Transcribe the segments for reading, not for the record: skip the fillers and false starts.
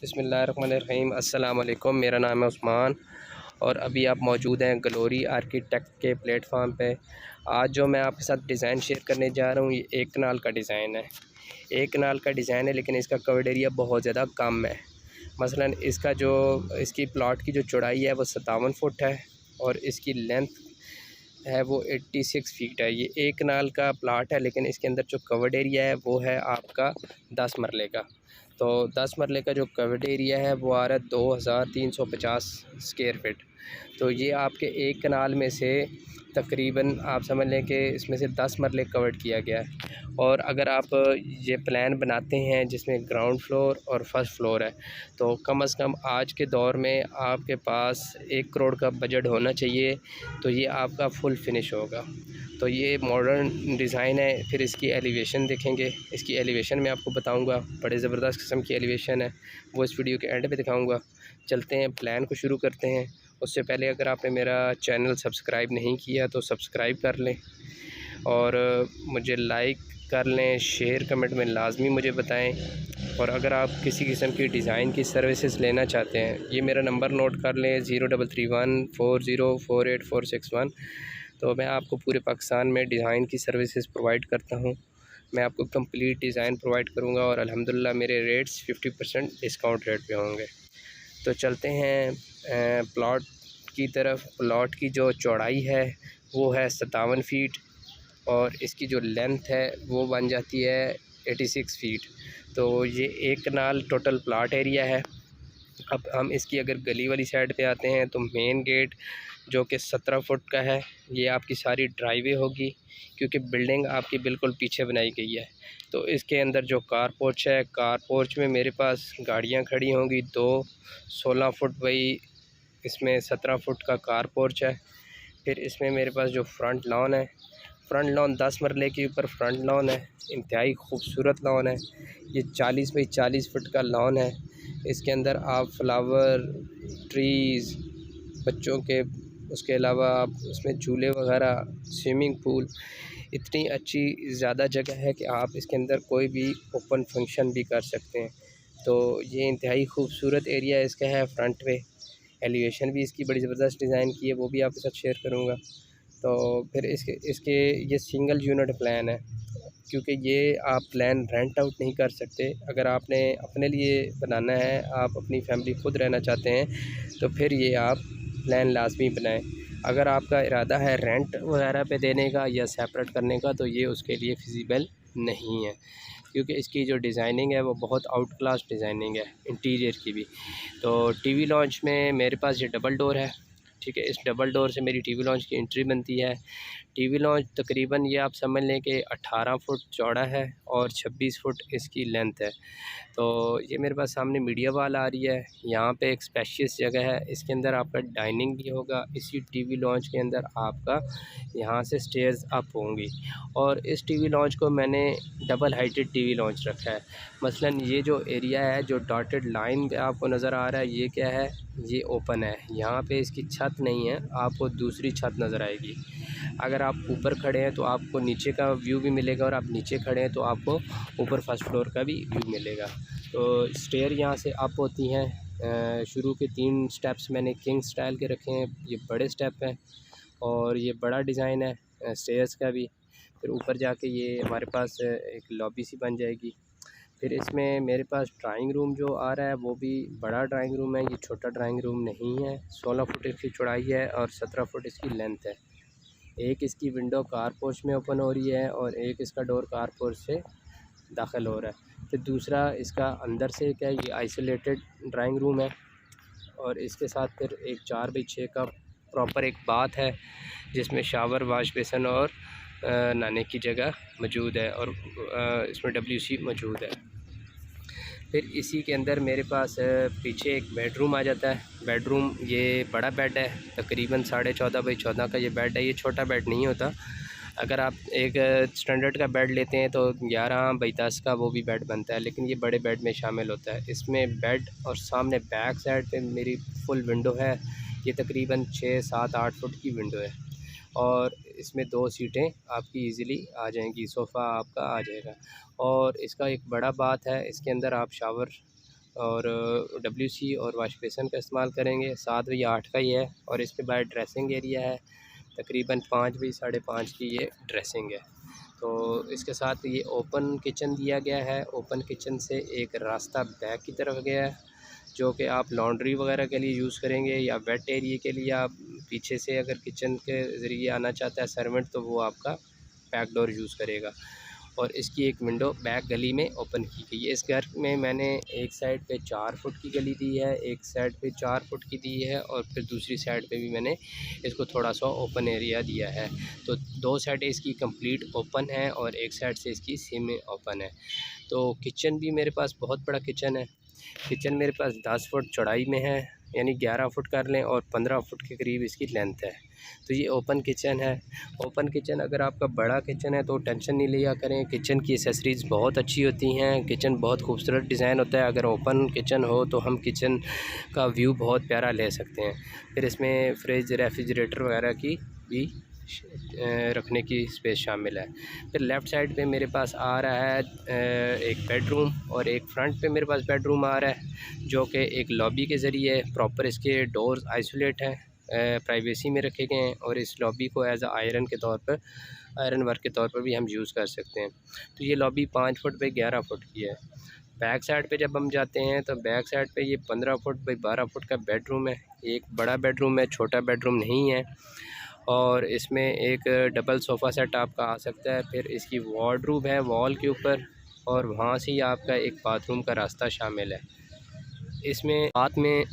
बिस्मिल्लाहिर्रहमानिर्रहीम। अस्सलाम वालेकुम। मेरा नाम है उस्मान और अभी आप मौजूद हैं ग्लोरी आर्किटेक्ट के प्लेटफॉर्म पे। आज जो मैं आपके साथ डिज़ाइन शेयर करने जा रहा हूँ ये एक कनाल का डिज़ाइन है। एक कनाल का डिज़ाइन है लेकिन इसका कवर्ड एरिया बहुत ज़्यादा कम है। मसलन इसकी प्लॉट की जो चौड़ाई है वो 57 फुट है और इसकी लेंथ है वो 86 फीट है। ये एक कनाल का प्लाट है लेकिन इसके अंदर जो कवर्ड एरिया है वो है आपका 10 मरले का। तो 10 मरले का जो कवर्ड एरिया है वो आ रहा है 2350 स्क्वायर फिट। तो ये आपके एक कनाल में से तकरीबन आप समझ लें कि इसमें से 10 मरले कवर्ड किया गया है। और अगर आप ये प्लान बनाते हैं जिसमें ग्राउंड फ्लोर और फर्स्ट फ्लोर है तो कम से कम आज के दौर में आपके पास 1 करोड़ का बजट होना चाहिए। तो ये आपका फुल फिनिश होगा। तो ये मॉडर्न डिज़ाइन है। फिर इसकी एलिवेशन देखेंगे। इसकी एलिवेशन मैं आपको बताऊंगा, बड़े ज़बरदस्त किस्म की एलिवेशन है, वो इस वीडियो के एंड पे दिखाऊंगा। चलते हैं प्लान को शुरू करते हैं। उससे पहले अगर आपने मेरा चैनल सब्सक्राइब नहीं किया तो सब्सक्राइब कर लें और मुझे लाइक कर लें, शेयर कमेंट में लाजमी मुझे बताएं। और अगर आप किसी किस्म की डिज़ाइन की सर्विसेज लेना चाहते हैं, ये मेरा नंबर नोट कर लें 0331404841। तो मैं आपको पूरे पाकिस्तान में डिज़ाइन की सर्विसेज प्रोवाइड करता हूँ। मैं आपको कंप्लीट डिज़ाइन प्रोवाइड करूँगा और अल्हम्दुलिल्लाह मेरे रेट्स 50% डिस्काउंट रेट पे होंगे। तो चलते हैं प्लॉट की तरफ। प्लॉट की जो चौड़ाई है वो है 57 फीट और इसकी जो लेंथ है वो बन जाती है 86 फीट। तो ये एक कनाल टोटल प्लाट एरिया है। अब हम इसकी अगर गली वाली साइड पे आते हैं तो मेन गेट जो कि 17 फुट का है, ये आपकी सारी ड्राइवे होगी क्योंकि बिल्डिंग आपकी बिल्कुल पीछे बनाई गई है। तो इसके अंदर जो कार पोर्च है, कार पोर्च में मेरे पास गाड़ियां खड़ी होंगी। 16 फुट वही इसमें 17 फुट का कार पोर्च है। फिर इसमें मेरे पास जो फ्रंट लॉन है, फ्रंट लॉन 10 मरले के ऊपर फ्रंट लॉन है, इंतहाई खूबसूरत लॉन है। ये 40 बाई 40 फुट का लॉन है। इसके अंदर आप फ्लावर, ट्रीज़, बच्चों के, उसके अलावा आप उसमें झूले वगैरह, स्विमिंग पूल, इतनी अच्छी ज़्यादा जगह है कि आप इसके अंदर कोई भी ओपन फंक्शन भी कर सकते हैं। तो ये इंतहाई खूबसूरत एरिया इसका है। फ्रंट पे एलिवेशन भी इसकी बड़ी ज़बरदस्त डिज़ाइन की है, वो भी आपके साथ शेयर करूँगा। तो फिर इसके इसके ये सिंगल यूनिट प्लान है क्योंकि ये आप प्लान रेंट आउट नहीं कर सकते। अगर आपने अपने लिए बनाना है, आप अपनी फैमिली खुद रहना चाहते हैं तो फिर ये आप प्लान लाजमी बनाएं। अगर आपका इरादा है रेंट वगैरह पे देने का या सेपरेट करने का तो ये उसके लिए फिजिबल नहीं है क्योंकि इसकी जो डिज़ाइनिंग है वो बहुत आउट क्लास डिज़ाइनिंग है इंटीरियर की भी। तो टीवी लॉन्च में मेरे पास ये डबल डोर है, ठीक है। इस डबल डोर से मेरी टीवी लॉन्च की एंट्री बनती है। टीवी लॉन्च तकरीबन ये आप समझ लें कि 18 फुट चौड़ा है और 26 फुट इसकी लेंथ है। तो ये मेरे पास सामने मीडिया वाल आ रही है। यहाँ पे एक स्पेशियस जगह है, इसके अंदर आपका डाइनिंग भी होगा। इसी टीवी लॉन्च के अंदर आपका यहाँ से स्टेयर्स अप होंगी और इस टीवी लॉन्च को मैंने डबल हाइटेड टीवी लॉन्च रखा है। मसलन ये जो एरिया है, जो डॉटेड लाइन पे आपको नज़र आ रहा है, ये क्या है, ये ओपन है। यहाँ पे इसकी छत नहीं है, आपको दूसरी छत नज़र आएगी। अगर आप ऊपर खड़े हैं तो आपको नीचे का व्यू भी मिलेगा और आप नीचे खड़े हैं तो आपको ऊपर फर्स्ट फ्लोर का भी व्यू मिलेगा। तो स्टेयर यहाँ से अप होती हैं। शुरू के 3 स्टेप्स मैंने किंग स्टाइल के रखे हैं, ये बड़े स्टेप हैं और ये बड़ा डिज़ाइन है स्टेयर्स का भी। फिर ऊपर जाके ये हमारे पास एक लॉबी सी बन जाएगी। फिर इसमें मेरे पास ड्राइंग रूम जो आ रहा है वो भी बड़ा ड्राइंग रूम है, ये छोटा ड्राइंग रूम नहीं है। 16 फुट इसकी चौड़ाई है और 17 फुट इसकी लेंथ है। एक इसकी विंडो कार पोर्च में ओपन हो रही है और एक इसका डोर कार पोर्च से दाखिल हो रहा है। फिर दूसरा इसका अंदर से क्या है, ये आइसोलेटेड ड्राइंग रूम है और इसके साथ फिर एक 4 बाई 6 का प्रॉपर एक बाथ है जिसमें शावर, वाश बेसन और नहाने की जगह मौजूद है और इसमें WC मौजूद है। फिर इसी के अंदर मेरे पास पीछे एक बेडरूम आ जाता है। बेडरूम ये बड़ा बेड है, तकरीबन 14.5 बाई 14 का ये बेड है। ये छोटा बेड नहीं होता। अगर आप एक स्टैंडर्ड का बेड लेते हैं तो 11 बाई 10 का वो भी बेड बनता है, लेकिन ये बड़े बेड में शामिल होता है। इसमें बेड और सामने बैक साइड पे मेरी फुल विंडो है। ये तकरीबन 6, 7, 8 फुट की विंडो है और इसमें 2 सीटें आपकी इजीली आ जाएंगी, सोफ़ा आपका आ जाएगा। और इसका एक बड़ा बात है, इसके अंदर आप शावर और WC और वाश बेसन का इस्तेमाल करेंगे। 7 बाई 8 का ही है और इसके बाद ड्रेसिंग एरिया है, तकरीबन 5 बाई 5.5 की ये ड्रेसिंग है। तो इसके साथ ये ओपन किचन दिया गया है। ओपन किचन से एक रास्ता बैक की तरफ गया है, जो कि आप लॉन्ड्री वगैरह के लिए यूज़ करेंगे, या वेट एरिया के लिए आप पीछे से अगर किचन के ज़रिए आना चाहता है सर्वेंट, तो वो आपका बैक डोर यूज़ करेगा। और इसकी एक विंडो बैक गली में ओपन की गई है। इस घर में मैंने एक साइड पे 4 फुट की गली दी है, एक साइड पे 4 फुट की दी है, और फिर दूसरी साइड पे भी मैंने इसको थोड़ा सा ओपन एरिया दिया है। तो 2 साइडें इसकी कंप्लीट ओपन है और एक साइड से इसकी सेमी ओपन है। तो किचन भी मेरे पास बहुत बड़ा किचन है। किचन मेरे पास 10 फुट चौड़ाई में है, यानी 11 फुट कर लें, और 15 फुट के करीब इसकी लेंथ है। तो ये ओपन किचन है। ओपन किचन अगर आपका बड़ा किचन है तो टेंशन नहीं लिया करें, किचन की एसेसरीज़ बहुत अच्छी होती हैं, किचन बहुत खूबसूरत डिज़ाइन होता है। अगर ओपन किचन हो तो हम किचन का व्यू बहुत प्यारा ले सकते हैं। फिर इसमें फ्रिज, रेफ्रिजरेटर वगैरह की भी रखने की स्पेस शामिल है। फिर लेफ़्ट साइड पे मेरे पास आ रहा है एक बेडरूम, और एक फ्रंट पे मेरे पास बेडरूम आ रहा है, जो कि एक लॉबी के ज़रिए प्रॉपर इसके डोर्स आइसोलेट हैं, प्राइवेसी में रखे गए हैं, और इस लॉबी को एज आयरन के तौर पर, आयरन वर्क के तौर पर भी हम यूज़ कर सकते हैं। तो ये लॉबी 5 फुट बाई 11 फुट की है। बैक साइड पे जब हम जाते हैं तो बैक साइड पे ये 15 फुट बाई 12 फुट का बेडरूम है। एक बड़ा बेडरूम है, छोटा बेडरूम नहीं है। और इसमें एक डबल सोफ़ा सेट आपका आ सकता है। फिर इसकी वार्डरोब है वॉल के ऊपर, और वहाँ से ही आपका एक बाथरूम का रास्ता शामिल है। इसमें बात में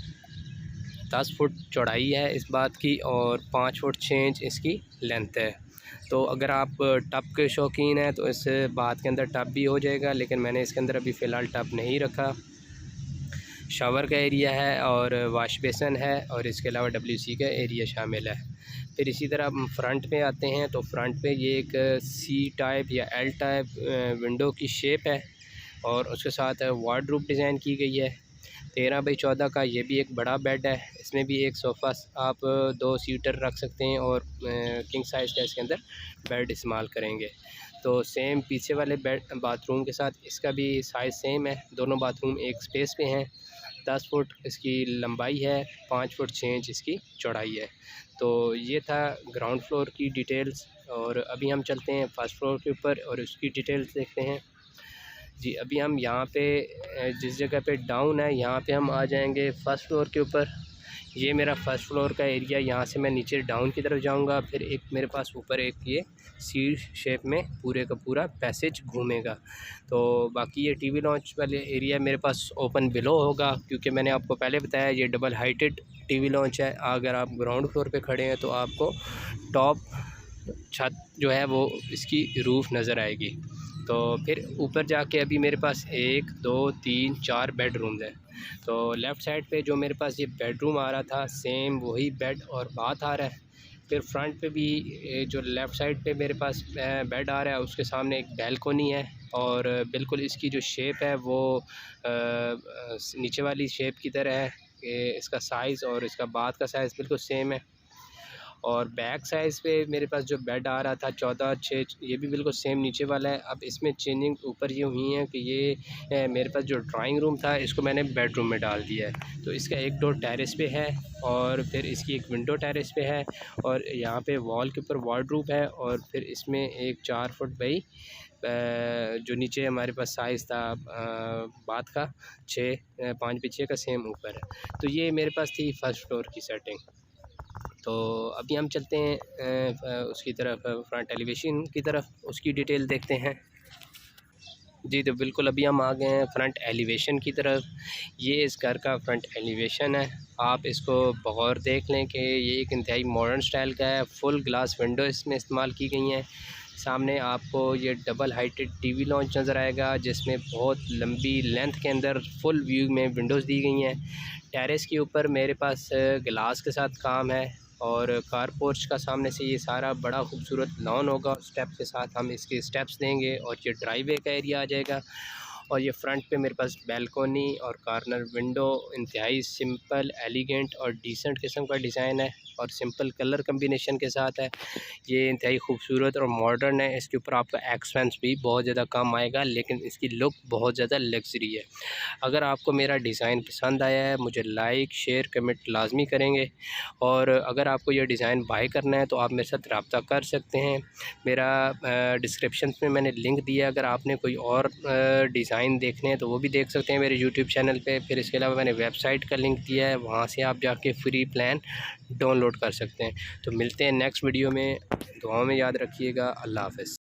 10 फुट चौड़ाई है इस बात की, और 5 फुट 6 इंच इसकी लेंथ है। तो अगर आप टब के शौकीन हैं तो इस बात के अंदर टब भी हो जाएगा, लेकिन मैंने इसके अंदर अभी फ़िलहाल टब नहीं रखा। शावर का एरिया है और वाश बेसन है, और इसके अलावा WC का एरिया शामिल है। फिर इसी तरह हम फ्रंट पे आते हैं तो फ्रंट पे ये एक C टाइप या L टाइप विंडो की शेप है, और उसके साथ वार्डरोब डिज़ाइन की गई है। 13 बाई 14 का ये भी एक बड़ा बेड है। इसमें भी एक सोफ़ा आप 2 सीटर रख सकते हैं, और किंग साइज़ का इसके अंदर बेड इस्तेमाल करेंगे। तो सेम पीछे वाले बेड बाथरूम के साथ इसका भी साइज़ सेम है। दोनों बाथरूम एक स्पेस पे हैं। 10 फुट इसकी लंबाई है, 5 फुट 6 इंच इसकी चौड़ाई है। तो ये था ग्राउंड फ्लोर की डिटेल्स, और अभी हम चलते हैं फर्स्ट फ्लोर के ऊपर और उसकी डिटेल्स देखते हैं। जी, अभी हम यहाँ पे जिस जगह पे डाउन है यहाँ पे हम आ जाएंगे फर्स्ट फ्लोर के ऊपर। ये मेरा फर्स्ट फ्लोर का एरिया, यहाँ से मैं नीचे डाउन की तरफ जाऊँगा। फिर एक मेरे पास ऊपर एक ये सी शेप में पूरे का पूरा पैसेज घूमेगा। तो बाकी ये टीवी लॉन्च वाले एरिया मेरे पास ओपन बिलो होगा, क्योंकि मैंने आपको पहले बताया ये डबल हाइटेड टीवी लॉन्च है। अगर आप ग्राउंड फ्लोर पे खड़े हैं तो आपको टॉप छत जो है वो इसकी रूफ़ नज़र आएगी। तो फिर ऊपर जाके अभी मेरे पास 1 2 3 4 बेडरूम्स हैं। तो लेफ़्ट साइड पे जो मेरे पास ये बेडरूम आ रहा था, सेम वही बेड और बाथ आ रहा है। फिर फ्रंट पे भी जो लेफ़्ट साइड पे मेरे पास बेड आ रहा है, उसके सामने एक बैल्कोनी है, और बिल्कुल इसकी जो शेप है वो नीचे वाली शेप की तरह है कि इसका साइज़ और इसका बाथ का साइज़ बिल्कुल सेम है। और बैक साइज़ पे मेरे पास जो बेड आ रहा था 14/6, ये भी बिल्कुल सेम नीचे वाला है। अब इसमें चेंजिंग ऊपर ये हुई है कि ये मेरे पास जो ड्राइंग रूम था इसको मैंने बेडरूम में डाल दिया है। तो इसका एक डोर टेरेस पे है, और फिर इसकी एक विंडो टेरेस पे है, और यहाँ पे वॉल के ऊपर वार्डरोब है, और फिर इसमें एक 4 फुट बाई जो नीचे हमारे पास साइज़ था बाथ का 5 बाई 6 का सेम ऊपर है। तो ये मेरे पास थी फर्स्ट फ्लोर की सेटिंग। तो अभी हम चलते हैं उसकी तरफ, फ्रंट एलिवेशन की तरफ, उसकी डिटेल देखते हैं। जी, तो बिल्कुल अभी हम आ गए हैं फ्रंट एलिवेशन की तरफ। ये इस घर का फ्रंट एलिवेशन है। आप इसको बगौर देख लें कि ये एक इंतहाई मॉडर्न स्टाइल का है। फुल ग्लास विंडो इसमें इस्तेमाल की गई हैं। सामने आपको ये डबल हाइटेड टीवी लॉन्च नज़र आएगा, जिसमें बहुत लंबी लेंथ के अंदर फुल व्यू में विंडोज़ दी गई हैं। टेरेस के ऊपर मेरे पास ग्लास के साथ काम है, और कार पोर्च का सामने से ये सारा बड़ा खूबसूरत लॉन होगा। स्टेप के साथ हम इसके स्टेप्स देंगे, और ये ड्राइवे का एरिया आ जाएगा। और ये फ्रंट पे मेरे पास बैल्कोनी और कॉर्नर विंडो इंतहाई सिंपल, एलिगेंट और डिसेंट किस्म का डिज़ाइन है और सिंपल कलर कम्बिनेशन के साथ है। ये इंतहाई खूबसूरत और मॉडर्न है। इसके ऊपर आपका एक्सपेंस भी बहुत ज़्यादा कम आएगा, लेकिन इसकी लुक बहुत ज़्यादा लग्जरी है। अगर आपको मेरा डिज़ाइन पसंद आया है, मुझे लाइक, शेयर, कमेंट लाजमी करेंगे। और अगर आपको ये डिज़ाइन बाय करना है तो आप मेरे साथ रब्ता कर सकते हैं। मेरा डिस्क्रिप्शन में मैंने लिंक दिया है, अगर आपने कोई और डिज़ाइन देखने हैं तो वो भी देख सकते हैं मेरे यूट्यूब चैनल पे। फिर इसके अलावा मैंने वेबसाइट का लिंक दिया है, वहाँ से आप जाके फ्री प्लान डाउनलोड कर सकते हैं। तो मिलते हैं नेक्स्ट वीडियो में। दुआओं में याद रखिएगा। अल्लाह हाफ़िज़।